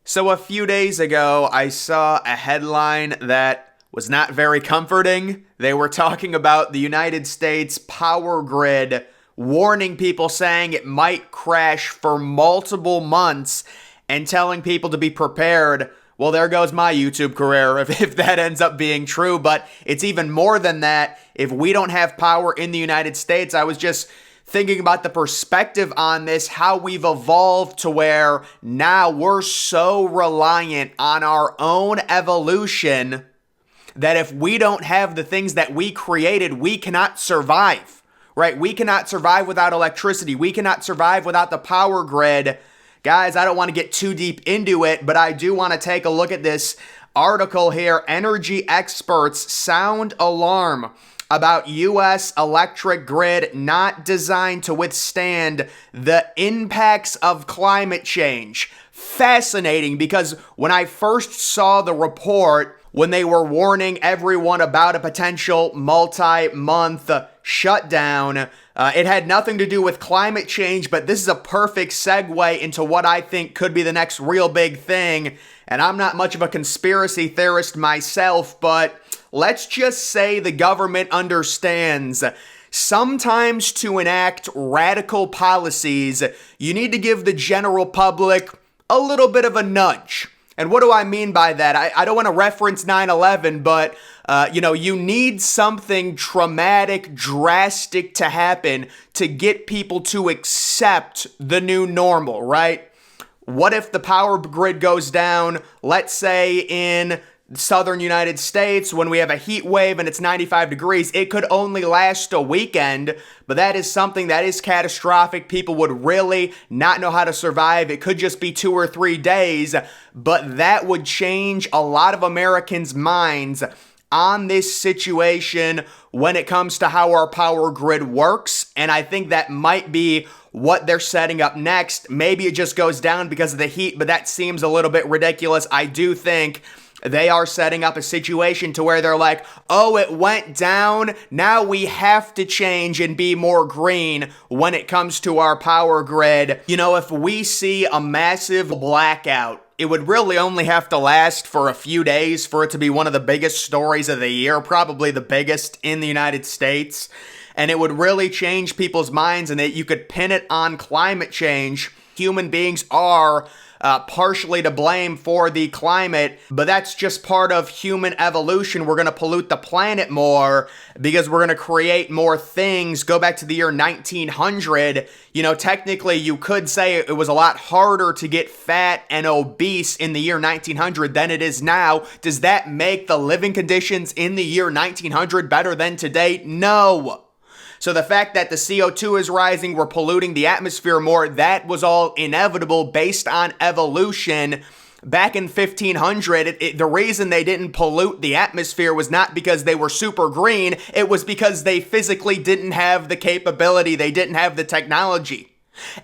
So a few days ago, I saw a headline that was not very comforting. They were talking about the United States power grid, warning people, saying it might crash for multiple months and telling people to be prepared. Well, there goes my YouTube career if that ends up being true. But it's even more than that. If we don't have power in the United States, I was just thinking about the perspective on this, how we've evolved to where now we're so reliant on our own evolution that if we don't have the things that we created, we cannot survive, right? We cannot survive without electricity. We cannot survive without the power grid. Guys, I don't want to get too deep into it, but I do want to take a look at this article here. Energy experts sound alarm about U.S. electric grid not designed to withstand the impacts of climate change. Fascinating, because when I first saw the report, when they were warning everyone about a potential multi-month shutdown, it had nothing to do with climate change, but this is a perfect segue into what I think could be the next real big thing. And I'm not much of a conspiracy theorist myself, but let's just say the government understands sometimes to enact radical policies, you need to give the general public a little bit of a nudge. And what do I mean by that? I don't want to reference 9/11, but, you need something traumatic, drastic to happen to get people to accept the new normal, right? What if the power grid goes down, let's say in southern United States, when we have a heat wave and it's 95 degrees, it could only last a weekend, but that is something that is catastrophic. People would really not know how to survive. It could just be 2 or 3 days, but that would change a lot of Americans' minds on this situation when it comes to how our power grid works, and I think that might be what they're setting up next. Maybe it just goes down because of the heat, but that seems a little bit ridiculous. I do think they are setting up a situation to where they're like, oh, it went down, now we have to change and be more green when it comes to our power grid. You know, if we see a massive blackout, it would really only have to last for a few days for it to be one of the biggest stories of the year, probably the biggest in the United States. And it would really change people's minds, and that you could pin it on climate change. Human beings are partially to blame for the climate, but that's just part of human evolution. We're going to pollute the planet more because we're going to create more things. Go back to the year 1900. Technically you could say it was a lot harder to get fat and obese in the year 1900 than it is now. Does that make the living conditions in the year 1900 better than today? No. So the fact that the CO2 is rising, we're polluting the atmosphere more, that was all inevitable based on evolution. Back in 1500, the reason they didn't pollute the atmosphere was not because they were super green, it was because they physically didn't have the capability, they didn't have the technology.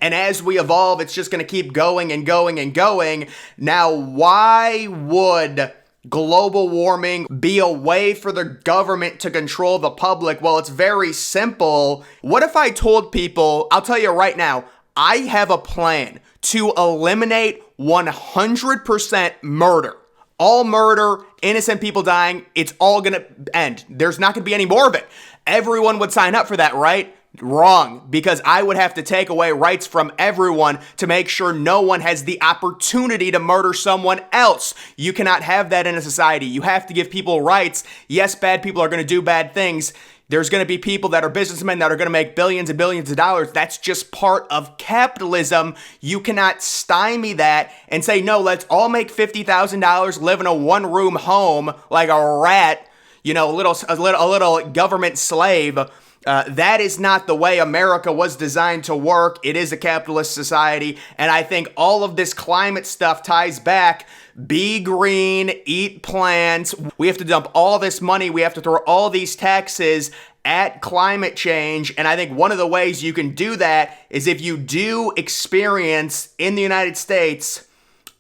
And as we evolve, it's just going to keep going and going and going. Now, why would global warming be a way for the government to control the public? Well, it's very simple. What if I told people, I'll tell you right now, I have a plan to eliminate 100% murder. All murder, innocent people dying, it's all gonna end. There's not gonna be any more of it. Everyone would sign up for that, right? Wrong, because I would have to take away rights from everyone to make sure no one has the opportunity to murder someone else. You cannot have that in a society. You have to give people rights. Yes, bad people are going to do bad things. There's going to be people that are businessmen that are going to make billions and billions of dollars. That's just part of capitalism. You cannot stymie that and say, no, let's all make $50,000, live in a one-room home like a rat, a little government slave. That is not the way America was designed to work. It is a capitalist society, and I think all of this climate stuff ties back. Be green, eat plants. We have to dump all this money. We have to throw all these taxes at climate change, and I think one of the ways you can do that is if you do experience in the United States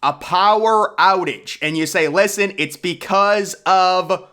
a power outage, and you say, listen, it's because of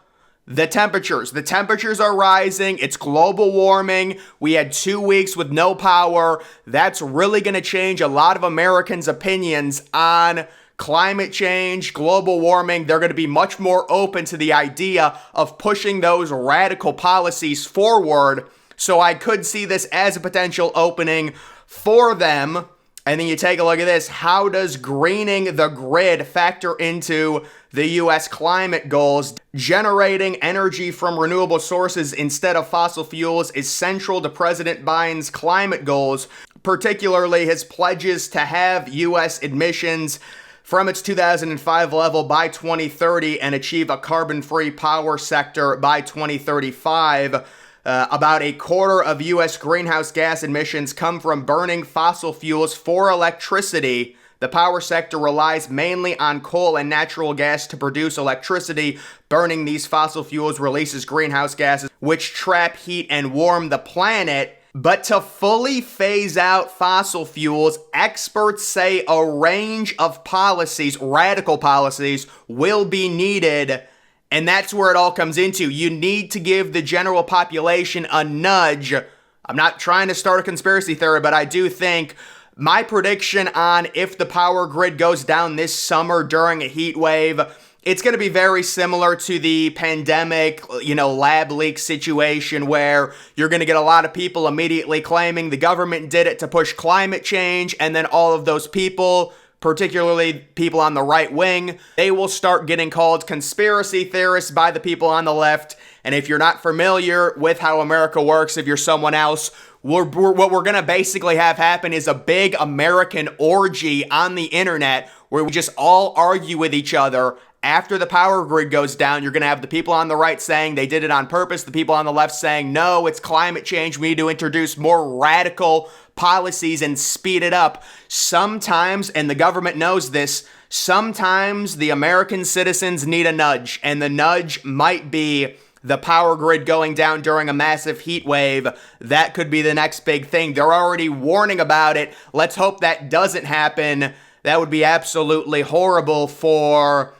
the temperatures. The temperatures are rising. It's global warming. We had 2 weeks with no power. That's really going to change a lot of Americans' opinions on climate change, global warming, they're going to be much more open to the idea of pushing those radical policies forward. So I could see this as a potential opening for them. And then you take a look at this. How does greening the grid factor into the U.S. climate goals? Generating energy from renewable sources instead of fossil fuels is central to President Biden's climate goals, particularly his pledges to have U.S. emissions from its 2005 level by 2030 and achieve a carbon-free power sector by 2035. About a quarter of U.S. greenhouse gas emissions come from burning fossil fuels for electricity. The power sector relies mainly on coal and natural gas to produce electricity. Burning these fossil fuels releases greenhouse gases, which trap heat and warm the planet. But to fully phase out fossil fuels, experts say a range of policies, radical policies, will be needed. And that's where it all comes into. You need to give the general population a nudge. I'm not trying to start a conspiracy theory, but I do think my prediction on if the power grid goes down this summer during a heat wave, it's going to be very similar to the pandemic, lab leak situation where you're going to get a lot of people immediately claiming the government did it to push climate change, and then all of those people, particularly people on the right wing, they will start getting called conspiracy theorists by the people on the left. And if you're not familiar with how America works, if you're someone else, what we're going to basically have happen is a big American orgy on the internet where we just all argue with each other. After the power grid goes down, you're going to have the people on the right saying they did it on purpose, the people on the left saying, no, it's climate change, we need to introduce more radical policies and speed it up. Sometimes, and the government knows this, sometimes the American citizens need a nudge, and the nudge might be the power grid going down during a massive heat wave. That could be the next big thing. They're already warning about it. Let's hope that doesn't happen. That would be absolutely horrible for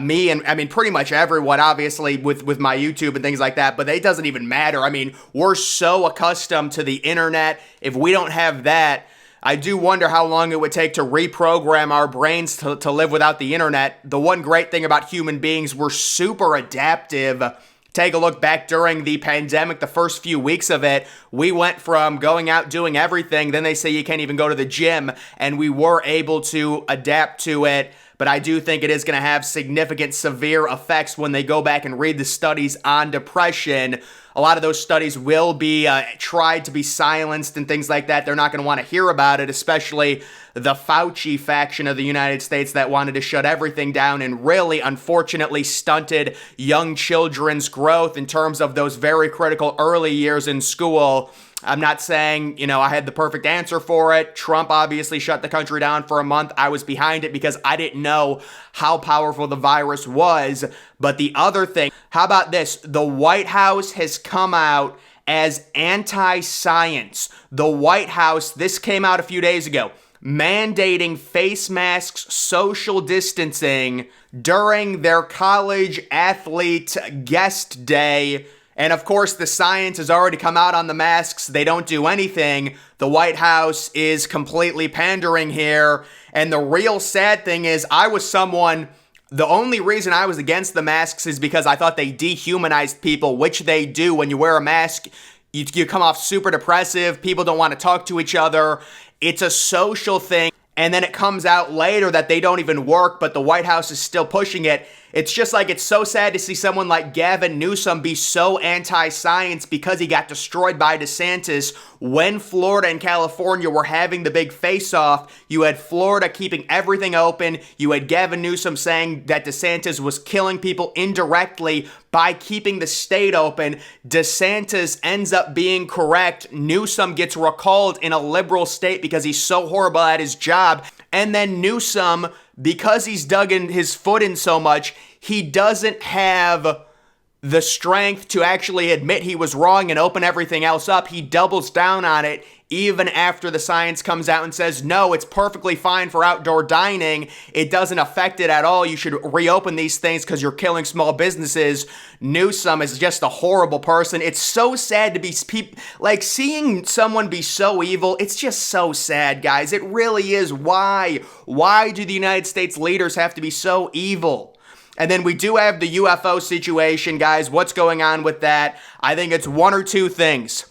me and pretty much everyone, obviously, with my YouTube and things like that, but it doesn't even matter. We're so accustomed to the internet. If we don't have that, I do wonder how long it would take to reprogram our brains to live without the internet. The one great thing about human beings, we're super adaptive. Take a look back during the pandemic, the first few weeks of it, we went from going out doing everything, then they say you can't even go to the gym, and we were able to adapt to it. But I do think it is going to have significant severe effects when they go back and read the studies on depression. A lot of those studies will be tried to be silenced and things like that. They're not going to want to hear about it, especially the Fauci faction of the United States that wanted to shut everything down and really, unfortunately, stunted young children's growth in terms of those very critical early years in school. I'm not saying, I had the perfect answer for it. Trump obviously shut the country down for a month. I was behind it because I didn't know how powerful the virus was. But the other thing, how about this? The White House has come out as anti-science. The White House, this came out a few days ago, mandating face masks, social distancing during their college athlete guest day. And of course, the science has already come out on the masks. They don't do anything. The White House is completely pandering here. And the real sad thing is, the only reason I was against the masks is because I thought they dehumanized people, which they do. When you wear a mask, you come off super depressive. People don't want to talk to each other. It's a social thing. And then it comes out later that they don't even work, but the White House is still pushing it. It's just like, it's so sad to see someone like Gavin Newsom be so anti-science because he got destroyed by DeSantis. When Florida and California were having the big face-off, you had Florida keeping everything open. You had Gavin Newsom saying that DeSantis was killing people indirectly by keeping the state open. DeSantis ends up being correct. Newsom gets recalled in a liberal state because he's so horrible at his job. And then Newsom, because he's dug in his foot in so much, he doesn't have the strength to actually admit he was wrong and open everything else up. He doubles down on it even after the science comes out and says, no, it's perfectly fine for outdoor dining, it doesn't affect it at all, you should reopen these things because you're killing small businesses. Newsom is just a horrible person. It's so sad to be, like, seeing someone be so evil. It's just so sad, guys. It really is. Why? Why do the United States leaders have to be so evil? And then we do have the UFO situation, guys. What's going on with that? I think it's one or two things.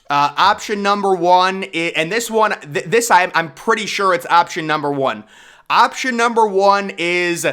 Option number one, and this one, I'm pretty sure it's option number one. Option number one is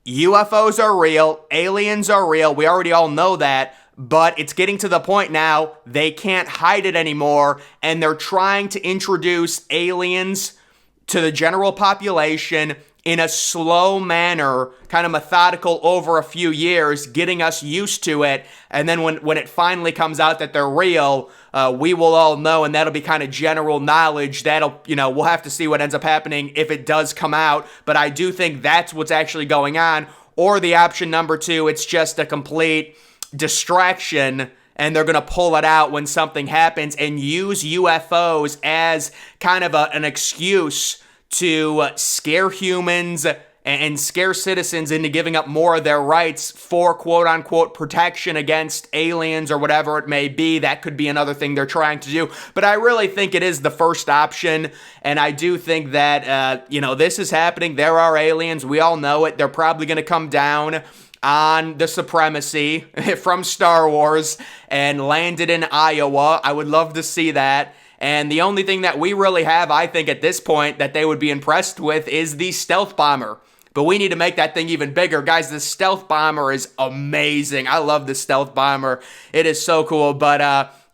UFOs are real, aliens are real. We already all know that, but it's getting to the point now they can't hide it anymore, and they're trying to introduce aliens to the general population in a slow manner, kind of methodical over a few years, getting us used to it. And then when it finally comes out that they're real, we will all know, and that'll be kind of general knowledge. That'll, we'll have to see what ends up happening if it does come out. But I do think that's what's actually going on. Or the option number two, it's just a complete distraction, and they're going to pull it out when something happens and use UFOs as kind of an excuse to scare humans and scare citizens into giving up more of their rights for quote-unquote protection against aliens or whatever it may be. That could be another thing they're trying to do. But I really think it is the first option, and I do think that, this is happening. There are aliens. We all know it. They're probably going to come down on the supremacy from Star Wars and landed in Iowa. I would love to see that. And the only thing that we really have, I think, at this point that they would be impressed with is the stealth bomber. But we need to make that thing even bigger. Guys, the stealth bomber is amazing. I love the stealth bomber. It is so cool. But,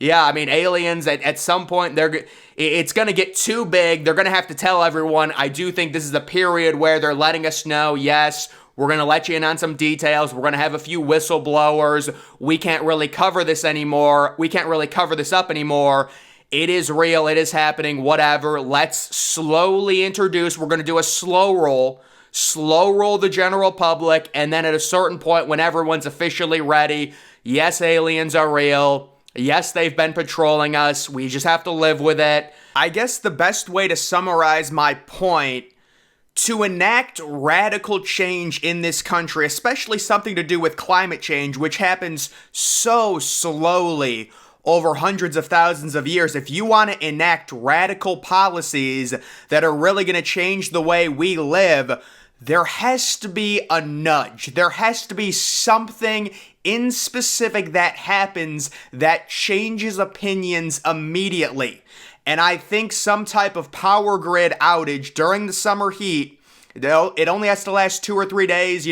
aliens, at some point, it's going to get too big. They're going to have to tell everyone. I do think this is a period where they're letting us know, yes, we're going to let you in on some details. We're going to have a few whistleblowers. We can't really cover this anymore. We can't really cover this up anymore. It is real. It is happening. Whatever. Let's slowly introduce. We're going to do a slow roll the general public. And then at a certain point when everyone's officially ready, yes, aliens are real. Yes, they've been patrolling us. We just have to live with it. I guess the best way to summarize my point, to enact radical change in this country, especially something to do with climate change, which happens so slowly over hundreds of thousands of years, if you want to enact radical policies that are really going to change the way we live, there has to be a nudge. There has to be something in specific that happens that changes opinions immediately. And I think some type of power grid outage during the summer heat, it only has to last 2 or 3 days,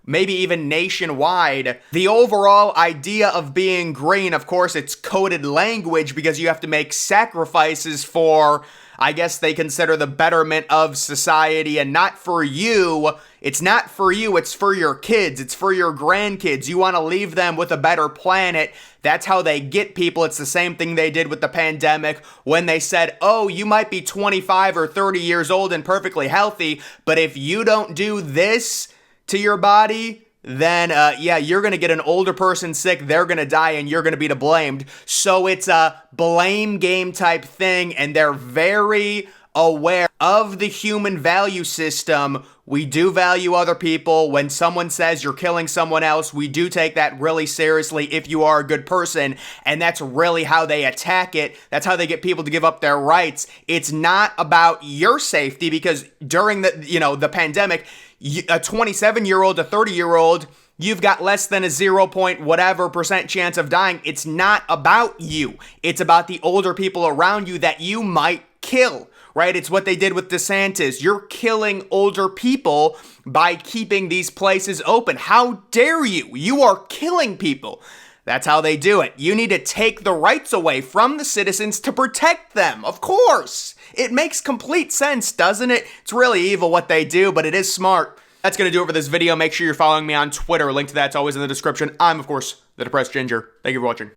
maybe even nationwide. The overall idea of being green, of course, it's coded language because you have to make sacrifices for, I guess they consider the betterment of society, and not for you. It's not for you, it's for your kids, it's for your grandkids. You want to leave them with a better planet. That's how they get people. It's the same thing they did with the pandemic when they said, oh, you might be 25 or 30 years old and perfectly healthy, but if you don't do this to your body, then you're going to get an older person sick, they're going to die, and you're going to be to blamed. So it's a blame game type thing, and they're very aware of the human value system. We do value other people. When someone says you're killing someone else, we do take that really seriously if you are a good person, and that's really how they attack it. That's how they get people to give up their rights. It's not about your safety, because during the pandemic, a 27-year-old, a 30-year-old, you've got less than a 0. whatever percent chance of dying. It's not about you. It's about the older people around you that you might kill, right? It's what they did with DeSantis. You're killing older people by keeping these places open. How dare you? You are killing people. That's how they do it. You need to take the rights away from the citizens to protect them. Of course. It makes complete sense, doesn't it? It's really evil what they do, but it is smart. That's going to do it for this video. Make sure you're following me on Twitter. Link to that's always in the description. I'm, of course, the Depressed Ginger. Thank you for watching.